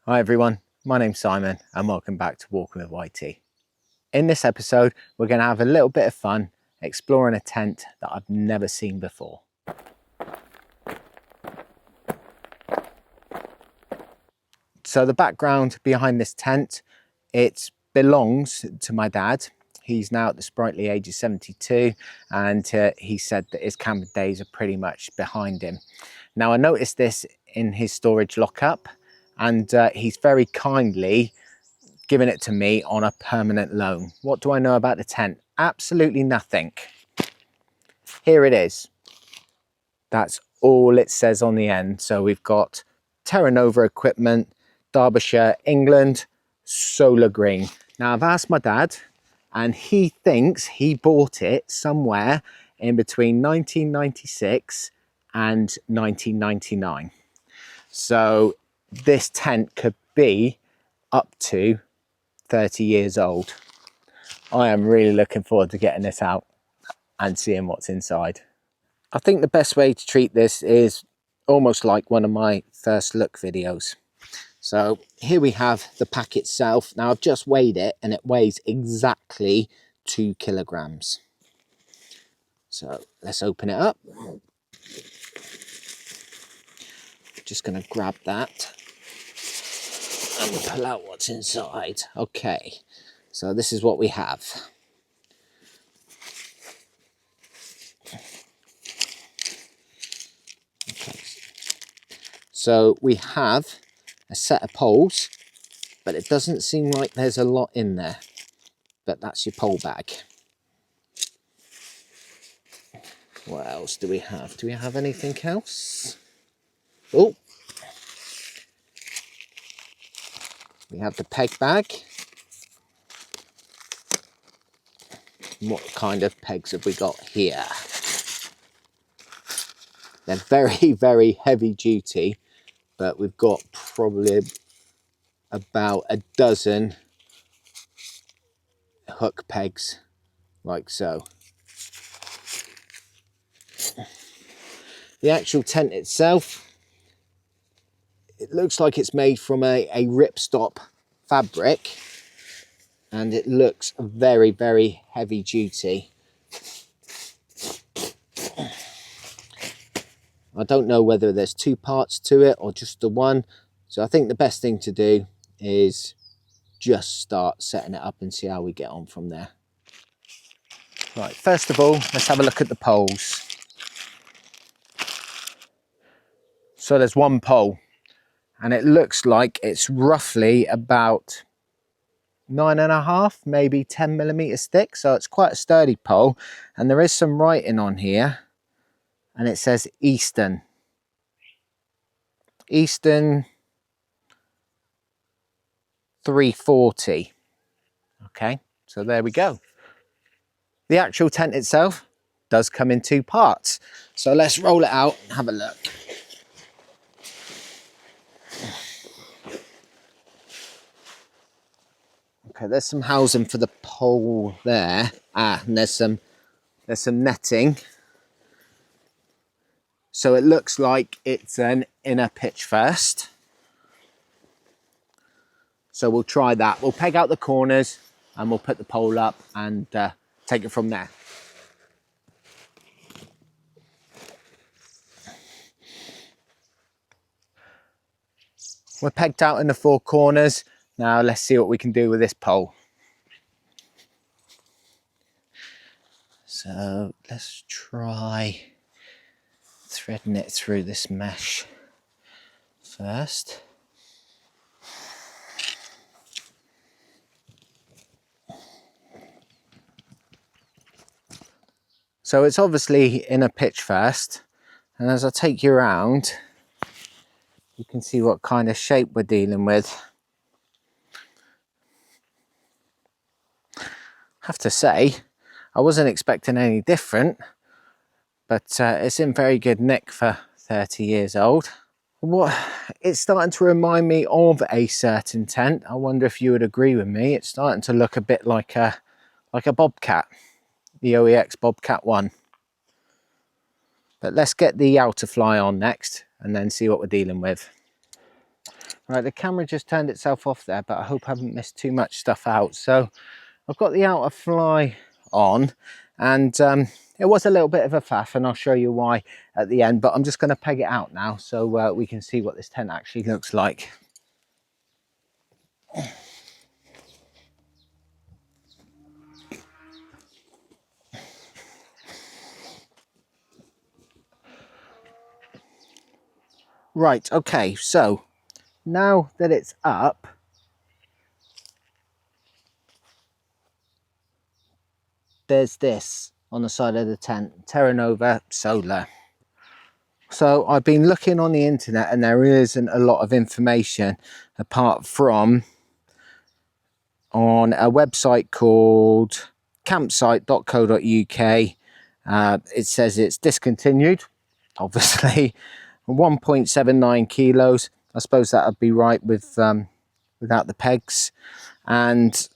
Hi everyone, my name's Simon and welcome back to Walking with YT. In this episode, we're going to have a little bit of fun exploring a tent that I've never seen before. So the background behind this tent, it belongs to my dad. He's now at the sprightly age of 72 and he said that his camping days are pretty much behind him. Now I noticed this in his storage lockup and he's very kindly given it to me on a permanent loan. What do I know about the tent? Absolutely nothing. Here it is. That's all it says on the end. So we've got Terra Nova equipment, Derbyshire, England, solar green. Now I've asked my dad and he thinks he bought it somewhere in between 1996 and 1999. So this tent could be up to 30 years old. I am really looking forward to getting this out and seeing what's inside. I think the best way to treat this is almost like one of my first look videos. So here we have the pack itself. Now I've just weighed it and it weighs exactly 2 kilograms. So let's open it up. Just going to grab that and pull out what's inside. Okay, so this is what we have. Okay. So we have a set of poles, but it doesn't seem like there's a lot in there. But that's your pole bag. What else do we have? Do we have anything else? Oh, we have the peg bag. What kind of pegs have we got here? They're very, very heavy duty, but we've got probably about a dozen hook pegs, like so. The actual tent itself, it looks like it's made from a ripstop fabric, and it looks very, very heavy duty. I don't know whether there's 2 parts to it or just the one, so I think the best thing to do is just start setting it up and see how we get on from there. Right, first of all, let's have a look at the poles. So there's one pole and it looks like it's roughly about 9.5, maybe 10 millimeters thick. So it's quite a sturdy pole, and there is some writing on here and it says Eastern 340. Okay, so there we go. The actual tent itself does come in 2 parts. So let's roll it out and have a look. Okay, there's some housing for the pole there. And there's some netting. So it looks like it's an inner pitch first. So we'll try that. We'll peg out the corners and we'll put the pole up and take it from there. We're pegged out in the 4 corners. Now let's see what we can do with this pole. So let's try threading it through this mesh first. So it's obviously in a pitch first, and as I take you around, you can see what kind of shape we're dealing with. I have to say, I wasn't expecting any different, but it's in very good nick for 30 years old. It's starting to remind me of a certain tent. I wonder if you would agree with me. It's starting to look a bit like a Bobcat, the OEX Bobcat 1. But let's get the outer fly on next and then see what we're dealing with. Right, the camera just turned itself off there, but I hope I haven't missed too much stuff out. So I've got the outer fly on, and it was a little bit of a faff, and I'll show you why at the end, but I'm just going to peg it out now so we can see what this tent actually looks like. Right, okay, so now that it's up, there's this on the side of the tent, Terra Nova Solar. So I've been looking on the internet and there isn't a lot of information apart from on a website called campsite.co.uk. It says it's discontinued, obviously. 1.79 kilos. I suppose that would be right with without the pegs. And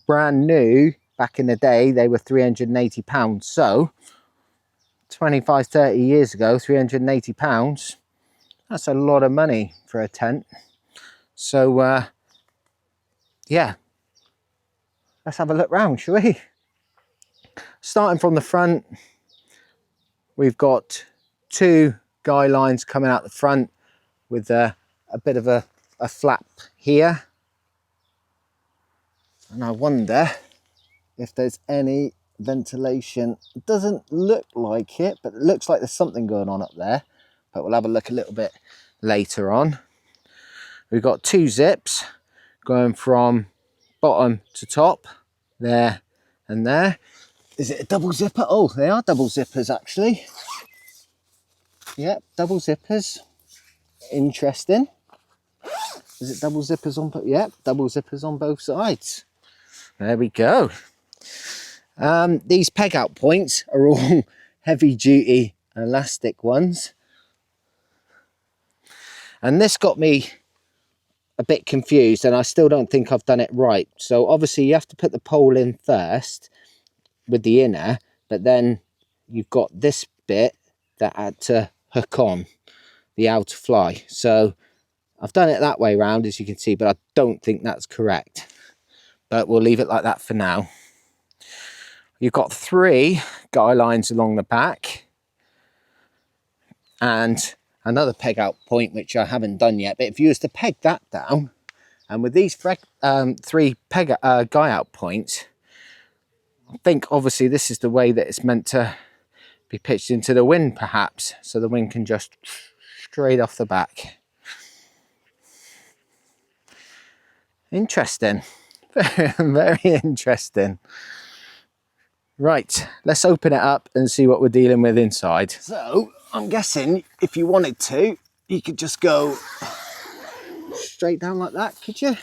brand new, back in the day, they were £380. So 25-30 years ago, £380, that's a lot of money for a tent. So yeah, let's have a look round, shall we? Starting from the front, we've got two guy lines coming out the front with a bit of a flap here, and I wonder if there's any ventilation. It doesn't look like it, but it looks like there's something going on up there, but we'll have a look a little bit later on. We've got two zips going from bottom to top, there and there. Is it a double zipper? Oh, they are double zippers actually. Yep, double zippers. Interesting. Is it double zippers on both? Yep, double zippers on both sides. There we go. These peg out points are all heavy duty elastic ones. And this got me a bit confused, and I still don't think I've done it right. So obviously you have to put the pole in first with the inner, but then you've got this bit that had to hook on the outer fly. So I've done it that way round, as you can see, but I don't think that's correct. But we'll leave it like that for now. You've got three guy lines along the back and another peg out point, which I haven't done yet. But if you was to peg that down, and with these three guy out points, I think obviously this is the way that it's meant to be pitched into the wind, perhaps, so the wind can just straight off the back. Interesting. Very interesting. Right, let's open it up and see what we're dealing with inside. So I'm guessing if you wanted to, you could just go straight down like that, could you?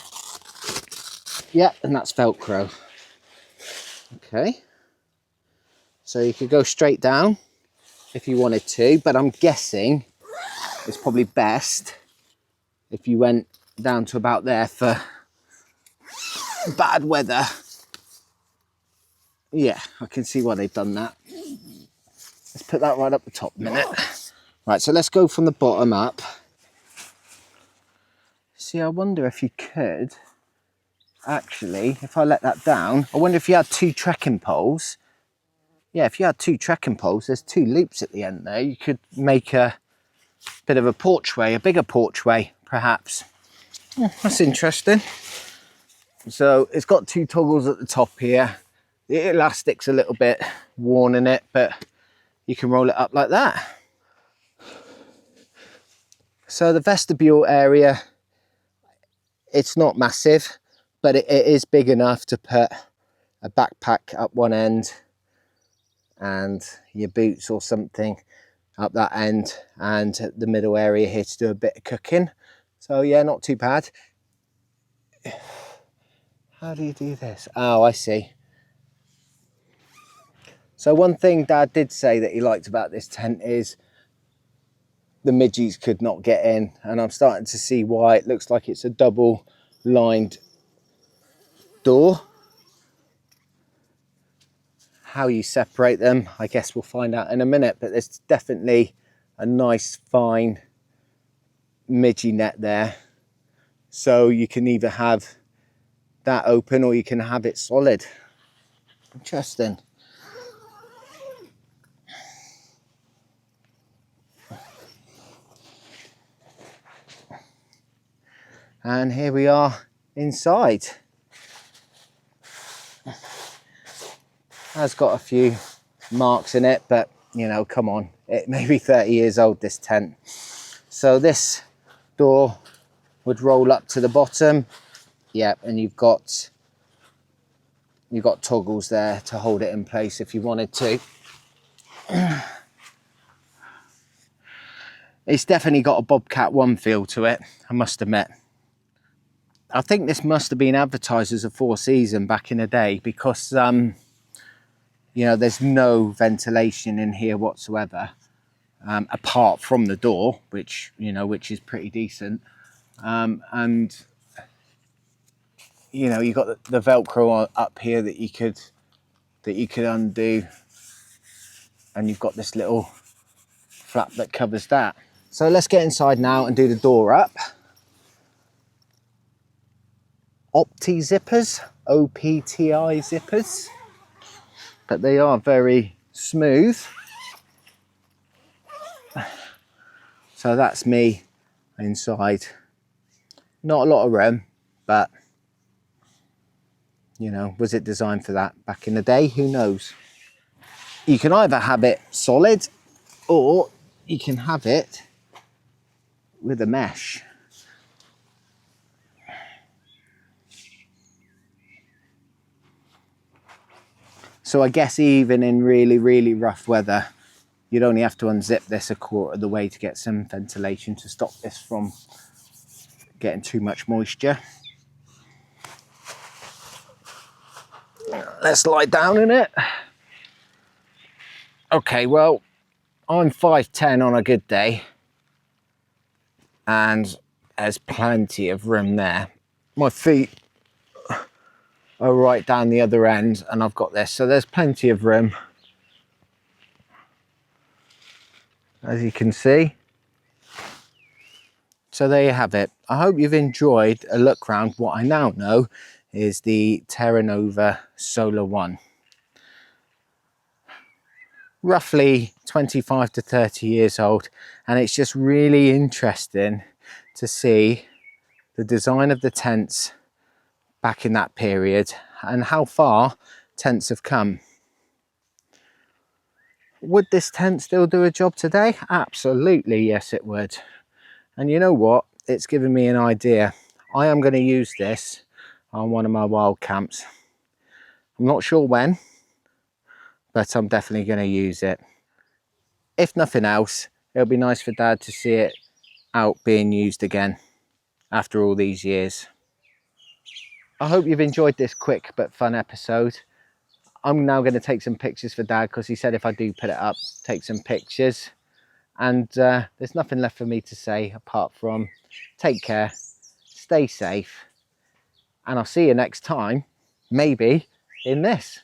Yeah, and that's Velcro. Okay, so you could go straight down if you wanted to, but I'm guessing it's probably best if you went down to about there for bad weather. Yeah, I can see why they've done that. Let's put that right up the top a minute. Right, so let's go from the bottom up. See, I wonder if you could actually, if I let that down, I wonder if you had two trekking poles. Yeah, if you had two trekking poles, there's two loops at the end there. You could make a bit of a porchway, a bigger porchway, perhaps. Oh, that's interesting. So it's got two toggles at the top here. The elastic's a little bit worn in it, but you can roll it up like that. So the vestibule area, it's not massive, but it is big enough to put a backpack up one end and your boots or something up that end, and the middle area here to do a bit of cooking. So yeah, not too bad. How do you do this? Oh, I see. So one thing Dad did say that he liked about this tent is the midges could not get in, and I'm starting to see why. It looks like it's a double lined door. How you separate them, I guess we'll find out in a minute, but there's definitely a nice fine midgie net there. So you can either have that open or you can have it solid. Interesting. And here we are inside. Has got a few marks in it, but you know, come on, it may be 30 years old, this tent. So this door would roll up to the bottom. Yep, and you've got toggles there to hold it in place if you wanted to. It's definitely got a Bobcat 1 feel to it, I must admit. I think this must have been advertised as a 4-season back in the day, because you know, there's no ventilation in here whatsoever, apart from the door, which is pretty decent. And you know, you got the Velcro up here that you could undo, and you've got this little flap that covers that. So let's get inside now and do the door up. Opti zippers, OPTI zippers, but they are very smooth. So that's me inside. Not a lot of room, but you know, was it designed for that back in the day? Who knows? You can either have it solid or you can have it with a mesh. So I guess even in really, really rough weather, you'd only have to unzip this a quarter of the way to get some ventilation to stop this from getting too much moisture. Let's lie down in it. Okay, well, I'm 5'10" on a good day, and there's plenty of room there. My feet are right down the other end, and I've got this, so there's plenty of room, as you can see. So there you have it. I hope you've enjoyed a look round what I now know is the Terra Nova Solar 1. Roughly 25 to 30 years old, and it's just really interesting to see the design of the tents back in that period and how far tents have come. Would this tent still do a job today? Absolutely, yes it would. And you know what? It's given me an idea. I am going to use this on one of my wild camps. I'm not sure when, but I'm definitely going to use it. If nothing else, it'll be nice for Dad to see it out being used again after all these years. I hope you've enjoyed this quick but fun episode. I'm now going to take some pictures for Dad, because he said if I do put it up, take some pictures. And there's nothing left for me to say apart from take care, stay safe, and I'll see you next time, maybe in this.